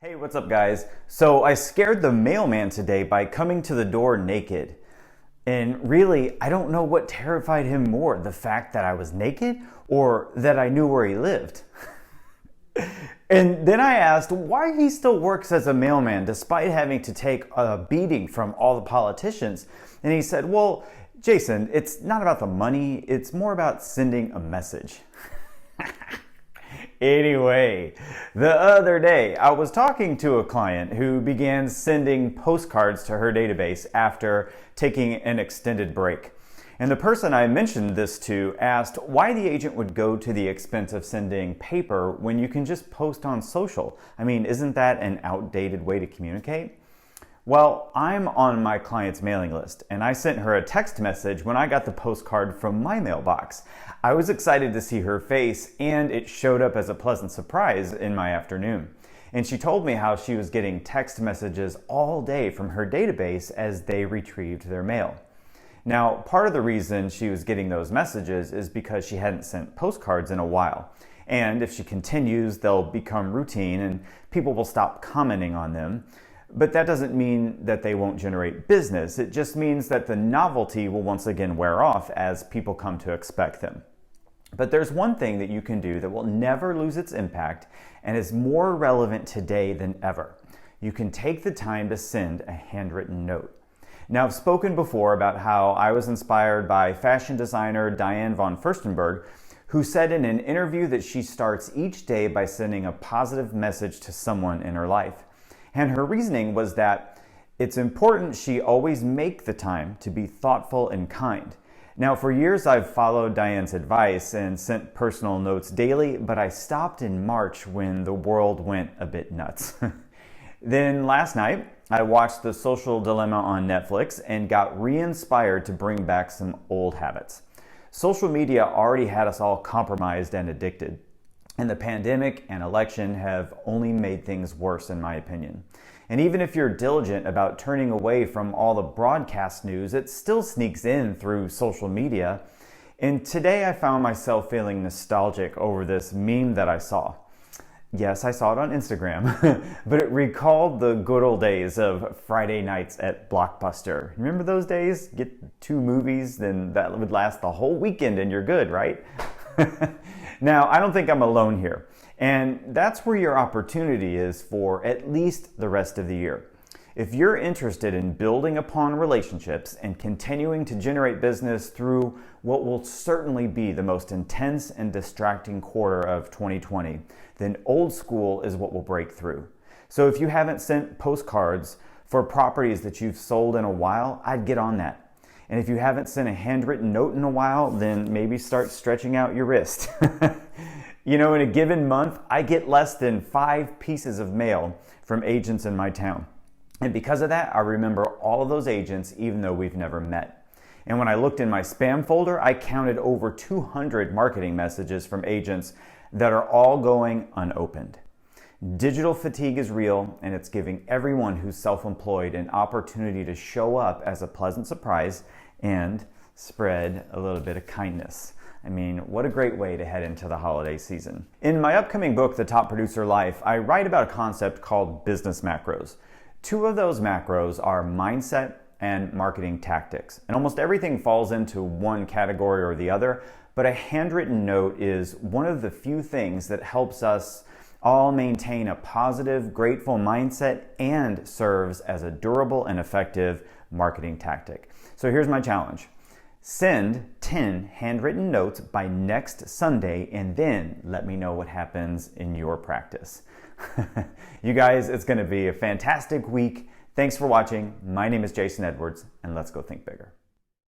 Hey, what's up guys? So I scared the mailman today by coming to the door naked. And really, I don't know what terrified him more, the fact that I was naked or that I knew where he lived. And then I asked why he still works as a mailman despite having to take a beating from all the politicians. And he said, well, Jason, it's not about the money, it's more about sending a message. Anyway, the other day I was talking to a client who began sending postcards to her database after taking an extended break. And the person I mentioned this to asked why the agent would go to the expense of sending paper when you can just post on social. I mean, isn't that an outdated way to communicate? Well, I'm on my client's mailing list, and I sent her a text message when I got the postcard from my mailbox. I was excited to see her face, and it showed up as a pleasant surprise in my afternoon. And she told me how she was getting text messages all day from her database as they retrieved their mail. Now, part of the reason she was getting those messages is because she hadn't sent postcards in a while. And if she continues, they'll become routine and people will stop commenting on them. But that doesn't mean that they won't generate business. It just means that the novelty will once again wear off as people come to expect them. But there's one thing that you can do that will never lose its impact and is more relevant today than ever. You can take the time to send a handwritten note. Now, I've spoken before about how I was inspired by fashion designer Diane von Furstenberg, who said in an interview that she starts each day by sending a positive message to someone in her life. And her reasoning was that it's important she always make the time to be thoughtful and kind. Now, for years I've followed Diane's advice and sent personal notes daily, but I stopped in March when the world went a bit nuts. Then last night, I watched The Social Dilemma on Netflix and got re-inspired to bring back some old habits. Social media already had us all compromised and addicted. And the pandemic and election have only made things worse, in my opinion. And even if you're diligent about turning away from all the broadcast news, it still sneaks in through social media. And today I found myself feeling nostalgic over this meme that I saw. Yes, I saw it on Instagram, but it recalled the good old days of Friday nights at Blockbuster. Remember those days? Get 2 movies, then that would last the whole weekend and you're good, right? Now, I don't think I'm alone here, and that's where your opportunity is for at least the rest of the year. If you're interested in building upon relationships and continuing to generate business through what will certainly be the most intense and distracting quarter of 2020, then old school is what will break through. So if you haven't sent postcards for properties that you've sold in a while, I'd get on that. And if you haven't sent a handwritten note in a while, then maybe start stretching out your wrist. You know, in a given month, I get less than 5 pieces of mail from agents in my town. And because of that, I remember all of those agents, even though we've never met. And when I looked in my spam folder, I counted over 200 marketing messages from agents that are all going unopened. Digital fatigue is real, and it's giving everyone who's self-employed an opportunity to show up as a pleasant surprise and spread a little bit of kindness. I mean, what a great way to head into the holiday season. In my upcoming book, The Top Producer Life, I write about a concept called business macros. 2 of those macros are mindset and marketing tactics. And almost everything falls into one category or the other, but a handwritten note is one of the few things that helps us all maintain a positive, grateful mindset and serves as a durable and effective marketing tactic. So here's my challenge. Send 10 handwritten notes by next Sunday and then let me know what happens in your practice. You guys, it's going to be a fantastic week. Thanks for watching. My name is Jason Edwards, and let's go think bigger.